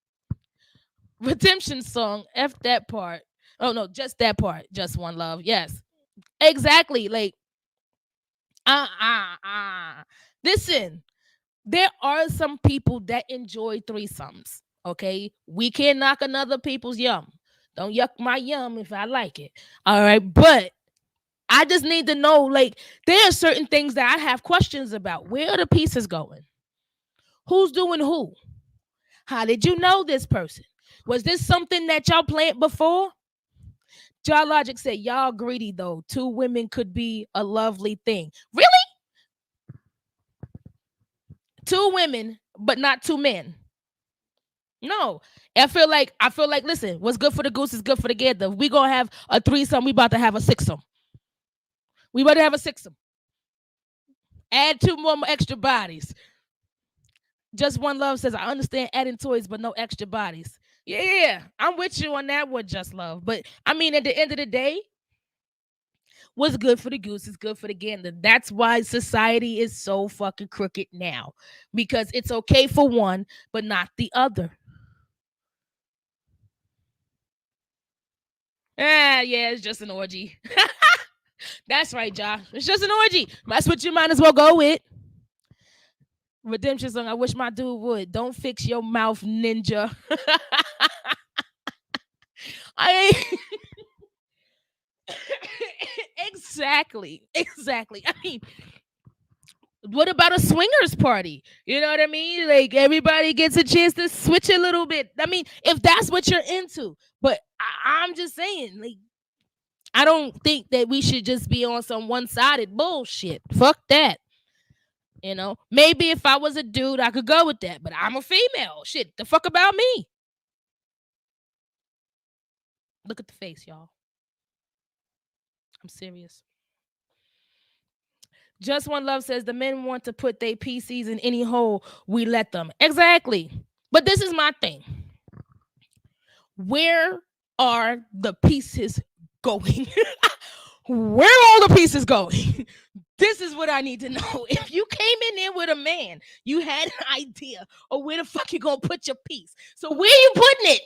Redemption song. F that part. Oh no, just that part. Just one love. Yes. Exactly. Like, listen, there are some people that enjoy threesomes. Okay. We can't knock another people's yum. Don't yuck my yum if I like it. All right. But I just need to know, like, there are certain things that I have questions about. Where are the pieces going? Who's doing who? How did you know this person? Was this something that y'all planned before? Jar Logic said, y'all greedy though. Two women could be a lovely thing. Really? Two women, but not two men. No. I feel like, listen, what's good for the goose is good for the gander. If we gonna have a threesome, we about to have a sixsome. We about to have a sixsome. Add two more extra bodies. Just One Love says, I understand adding toys, but no extra bodies. Yeah, I'm with you on that one, Just Love. But I mean, at the end of the day, what's good for the goose is good for the gander. That's why society is so fucking crooked now. Because it's okay for one, but not the other. Yeah, it's just an orgy. That's right, Josh. It's just an orgy. That's what you might as well go with. Redemption song. I wish my dude would. Don't fix your mouth, ninja. I exactly. I mean, what about a swingers party? You know what I mean? Like, everybody gets a chance to switch a little bit. I mean, if that's what you're into. But I'm just saying, like, I don't think that we should just be on some one-sided bullshit. Fuck that. You know, maybe if I was a dude, I could go with that, but I'm a female. Shit, the fuck about me? Look at the face, y'all. I'm serious. Just One Love says the men want to put their PCs in any hole, we let them. Exactly. But this is my thing. Where are the pieces going? Where are all the pieces going? This is what I need to know. If you came in there with a man, you had an idea of where the fuck you gonna put your piece. So where you putting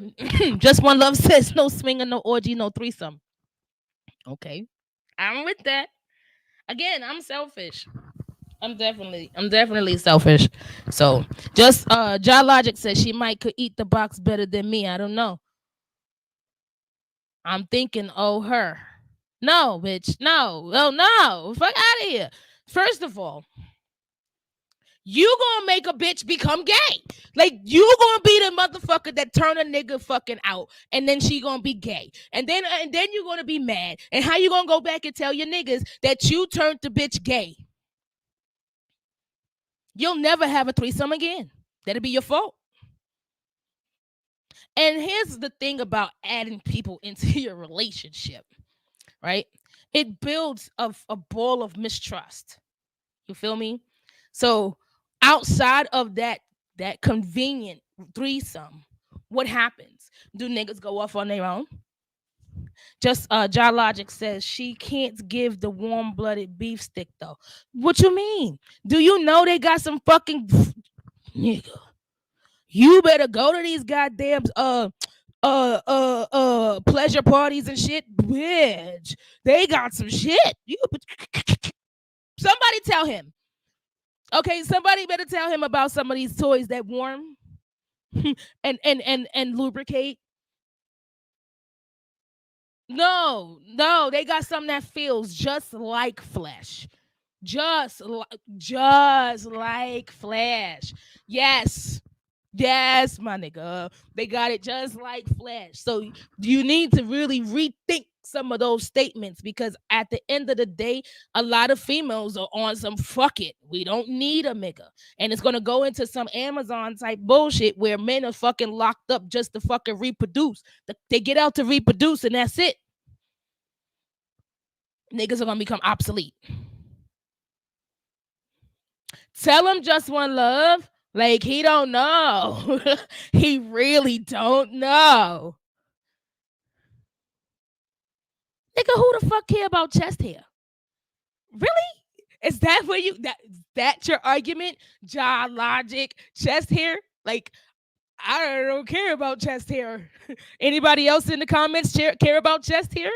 it? Just One Love says no swinger, no orgy, no threesome. Okay, I'm with that. Again, I'm selfish. I'm definitely selfish. So just Jar Logic says she might could eat the box better than me. I don't know. I'm thinking, oh, her. No, bitch. No. Oh, no. Fuck out of here. First of all, you gonna make a bitch become gay. Like, you gonna be the motherfucker that turn a nigga fucking out, and then she gonna be gay. And then you're gonna be mad. And how you gonna go back and tell your niggas that you turned the bitch gay? You'll never have a threesome again. That'll be your fault. And here's the thing about adding people into your relationship, right? It builds a ball of mistrust. You feel me? So outside of that convenient threesome, what happens? Do niggas go off on their own? Just Jar Logic says she can't give the warm-blooded beef stick though. What you mean? Do you know they got some fucking nigga? You better go to these goddamn pleasure parties and shit, bitch. They got some shit. Somebody tell him. Okay, somebody better tell him about some of these toys that warm and lubricate. No, they got something that feels just like flesh. Just like flesh. Yes, my nigga. They got it just like flesh. So you need to really rethink some of those statements, because at the end of the day, a lot of females are on some fuck it. We don't need a nigga. And it's gonna go into some Amazon type bullshit where men are fucking locked up just to fucking reproduce. They get out to reproduce and that's it. Niggas are gonna become obsolete. Tell him Just One Love. Like he don't know. He really don't know. Nigga, who the fuck care about chest hair? Really? Is that where you that's your argument? Jaw logic, chest hair? Like I don't care about chest hair. Anybody else in the comments care about chest hair?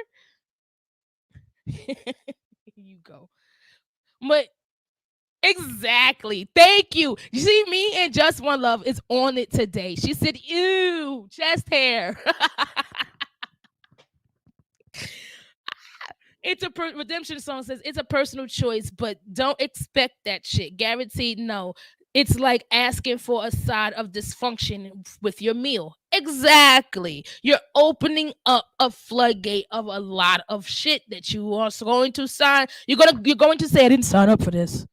You go. But exactly. Thank you. You see, me and Just One Love is on it today. She said, ew, chest hair. It's a redemption song says it's a personal choice, but don't expect that shit. Guaranteed no. It's like asking for a side of dysfunction with your meal. Exactly. You're opening up a floodgate of a lot of shit that you are going to sign. You're going to say, I didn't sign up for this.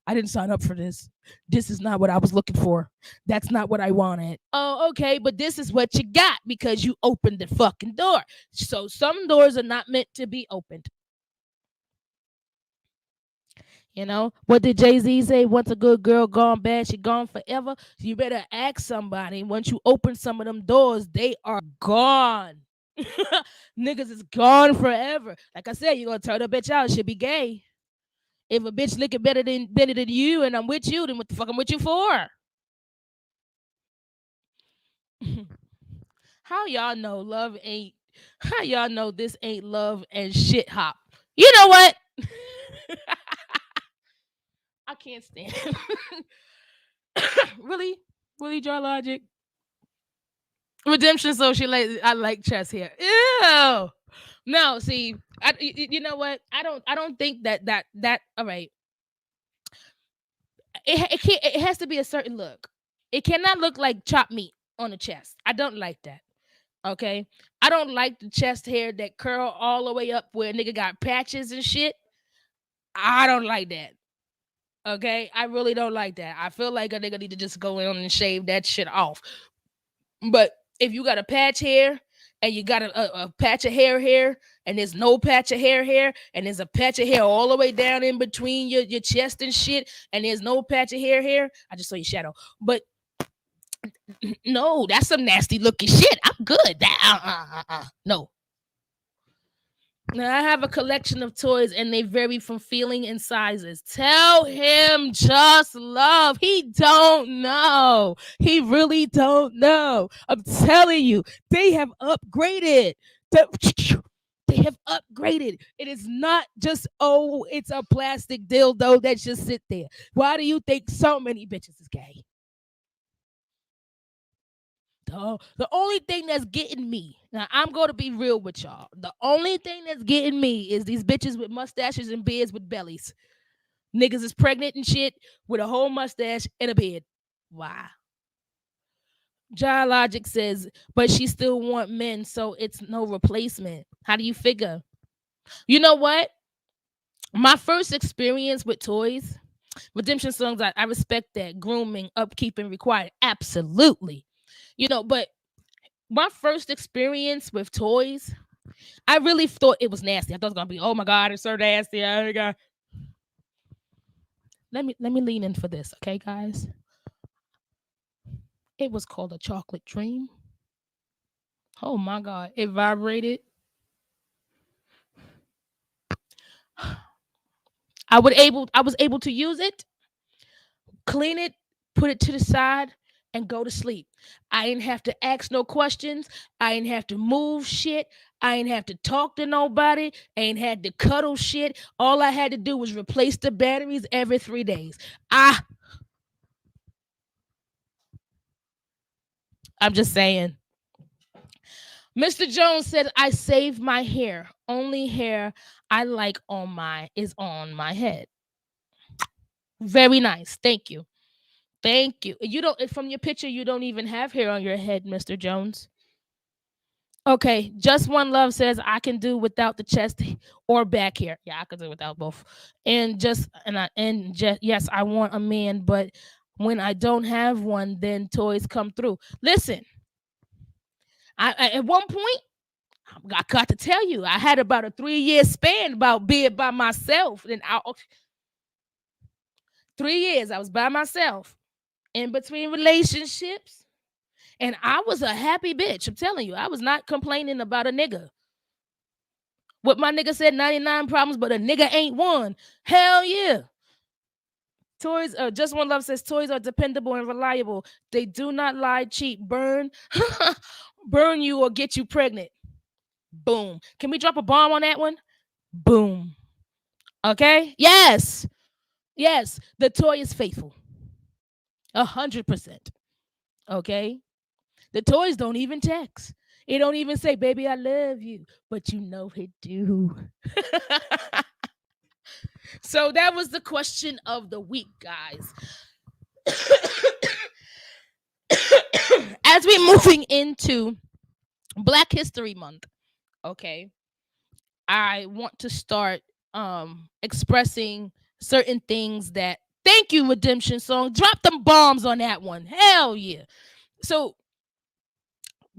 I didn't sign up for this. This is not what I was looking for. That's not what I wanted. Oh, okay, but this is what you got because you opened the fucking door. So some doors are not meant to be opened. You know, what did Jay-Z say? Once a good girl gone bad, she gone forever. So you better ask somebody. Once you open some of them doors, they are gone. Niggas is gone forever. Like I said, you're gonna turn a bitch out. She be gay. If a bitch looking better than you and I'm with you, then what the fuck I'm with you for? How y'all know love ain't how y'all know this ain't love and shit hop? You know what? I can't stand it. Really? Really, Draw Logic? Redemption Social, I like chess here. Ew. No, see, you know what? I don't think that all right. It has to be a certain look. It cannot look like chopped meat on the chest. I don't like that. Okay, I don't like the chest hair that curl all the way up where a nigga got patches and shit. I don't like that. Okay, I really don't like that. I feel like a nigga need to just go in and shave that shit off. But if you got a patch hair and you got a patch of hair and there's no patch of hair and there's a patch of hair all the way down in between your chest and shit and there's no patch of hair, I just saw your shadow. But no, that's some nasty looking shit. I'm good. That no. Now I have a collection of toys and they vary from feeling and sizes. Tell him Just Love. He don't know. He really don't know. I'm telling you, they have upgraded. They have upgraded. It is not just, oh, it's a plastic dildo that just sit there. Why do you think so many bitches is gay? The only thing that's getting me, now I'm going to be real with y'all. The only thing that's getting me is these bitches with mustaches and beards with bellies. Niggas is pregnant and shit with a whole mustache and a beard. Why? John Logic says, but she still want men, so it's no replacement. How do you figure? You know what? My first experience with toys, redemption songs, I respect that. Grooming, upkeeping required. Absolutely. You know, but my first experience with toys, I really thought it was nasty. I thought it was gonna be, oh my god, it's so nasty. Oh my god. Let me lean in for this, okay, guys? It was called a chocolate dream. Oh my god, it vibrated. I was able to use it, clean it, put it to the side, and go to sleep. I didn't have to ask no questions. I didn't have to move shit. I didn't have to talk to nobody. I ain't had to cuddle shit. All I had to do was replace the batteries every 3 days. I'm just saying. Mr. Jones said, I save my hair. Only hair I like is on my head. Very nice. Thank you. Thank you. You don't from your picture, you don't even have hair on your head, Mr. Jones. Okay, Just One Love says I can do without the chest or back hair. Yeah, I could do without both. Yes, I want a man, but when I don't have one, then toys come through. Listen, I at one point I got to tell you, I had about a 3-year span about being by myself. And 3 years I was by myself in between relationships. And I was a happy bitch. I'm telling you, I was not complaining about a nigga. What my nigga said, 99 problems, but a nigga ain't one. Hell yeah. Toys, Just One Love says toys are dependable and reliable. They do not lie, cheat, burn, burn you or get you pregnant. Boom. Can we drop a bomb on that one? Boom. Okay. Yes. Yes. The toy is faithful. 100%. Okay. The toys don't even text. It don't even say, baby, I love you. But you know it do. So that was the question of the week, guys. As we're moving into Black History Month, okay, I want to start expressing certain things that, thank you, Redemption Song. Drop them bombs on that one. Hell yeah. So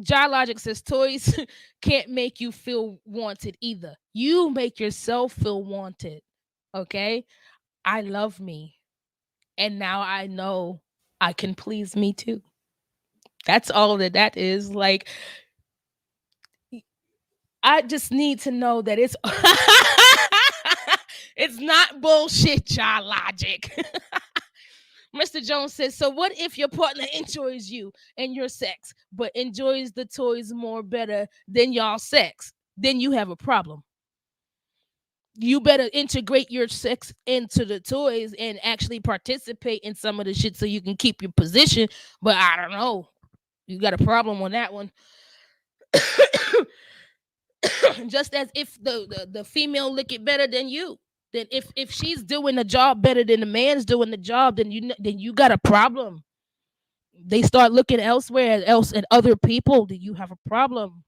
Jai Logic says toys can't make you feel wanted either. You make yourself feel wanted. Okay. I love me. And now I know I can please me too. That's all that is. Like, I just need to know that it's it's not bullshit, Jai Logic. Mr. Jones says, so what if your partner enjoys you and your sex, but enjoys the toys more better than y'all sex? Then you have a problem. You better integrate your sex into the toys and actually participate in some of the shit so you can keep your position. But I don't know. You got a problem on that one. Just as if the female lick it better than you. Then if she's doing the job better than the man's doing the job, then you got a problem. They start looking elsewhere else at other people, then you have a problem.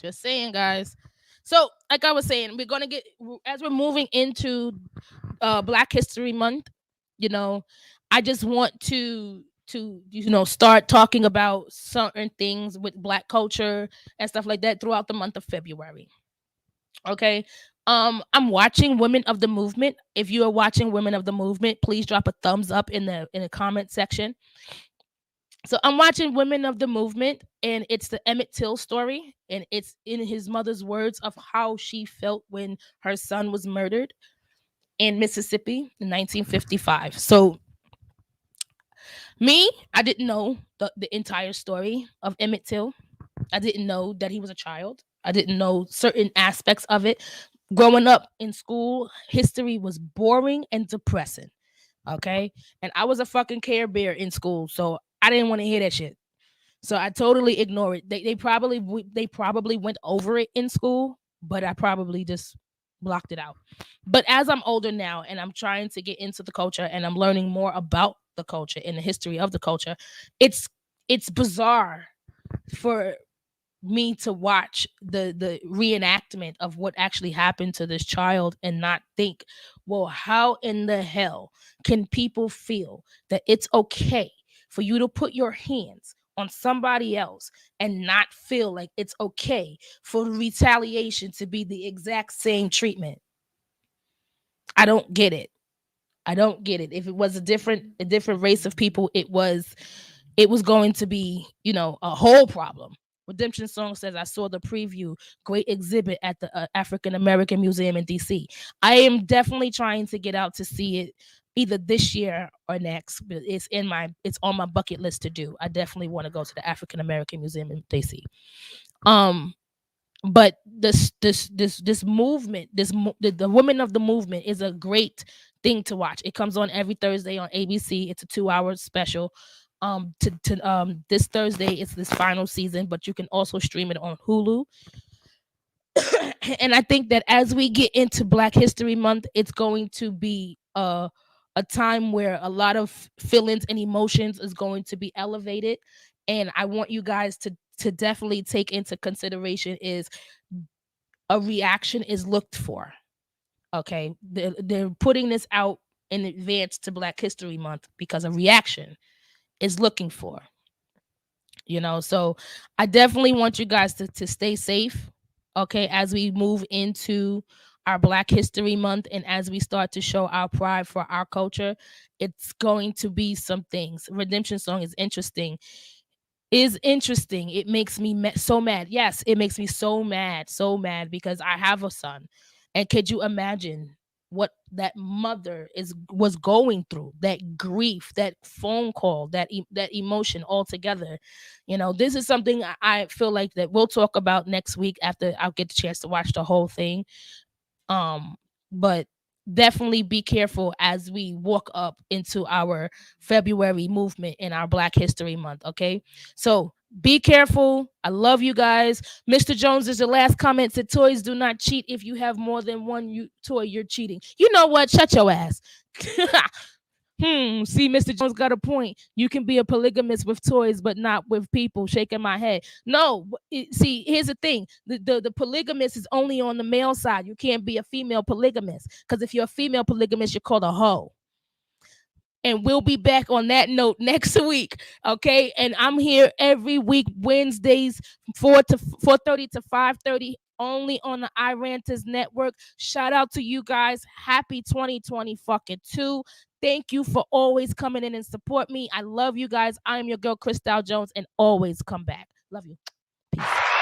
Just saying, guys. So, like I was saying, we're gonna get, as we're moving into Black History Month, you know, I just want to start talking about certain things with Black culture and stuff like that throughout the month of February. Okay. I'm watching Women of the Movement. If you are watching Women of the Movement, please drop a thumbs up in the comment section. So I'm watching Women of the Movement, and it's the Emmett Till story, and it's in his mother's words of how she felt when her son was murdered in Mississippi in 1955. So I didn't know the entire story of Emmett Till. I didn't know that he was a child. I didn't know certain aspects of it. Growing up in school, history was boring and depressing. Okay. And I was a fucking Care Bear in school. So I didn't want to hear that shit. So I totally ignored it. They probably went over it in school, but I probably just blocked it out. But as I'm older now and I'm trying to get into the culture and I'm learning more about the culture and the history of the culture, it's bizarre for me to watch the reenactment of what actually happened to this child and not think, well, how in the hell can people feel that it's okay for you to put your hands on somebody else and not feel like it's okay for retaliation to be the exact same treatment? I don't get it. I don't get it. If it was a different race of people, it was going to be, a whole problem. Redemption Song says, I saw the preview. Great exhibit at the African American Museum in DC. I am definitely trying to get out to see it either this year or next. But it's on my bucket list to do. I definitely want to go to the African American Museum in DC. But this movement, the Women of the Movement is a great thing to watch. It comes on every Thursday on ABC. It's a 2-hour special. This Thursday it's this final season, but you can also stream it on Hulu. And I think that as we get into Black History Month, it's going to be a time where a lot of feelings and emotions is going to be elevated. And I want you guys to definitely take into consideration is a reaction is looked for. Okay, they're putting this out in advance to Black History Month because a reaction is looking for. So I definitely want you guys to stay safe, okay, as we move into our Black History Month and as we start to show our pride for our culture. It's going to be some things. Redemption Song is interesting. It makes me so mad. Yes, it makes me so mad because I have a son. And could you imagine what that mother was going through, that grief, that phone call, that emotion altogether. This is something I feel like that we'll talk about next week after I'll get the chance to watch the whole thing. But definitely be careful as we walk up into our February movement in our Black History Month. Okay, so be careful. I love you guys. Mr. Jones is the last comment. Said toys do not cheat. If you have more than one toy, you're cheating. You know what? Shut your ass. See, Mr. Jones got a point. You can be a polygamist with toys, but not with people. Shaking my head. No, see, here's the thing. The polygamist is only on the male side. You can't be a female polygamist. Because if you're a female polygamist, you're called a hoe. And we'll be back on that note next week. Okay. And I'm here every week, Wednesdays, 4:30 to 5:30, only on the iRanters network. Shout out to you guys. Happy 2020 fucking 2. Thank you for always coming in and support me. I love you guys. I am your girl, Crystal Jones, and always come back. Love you. Peace.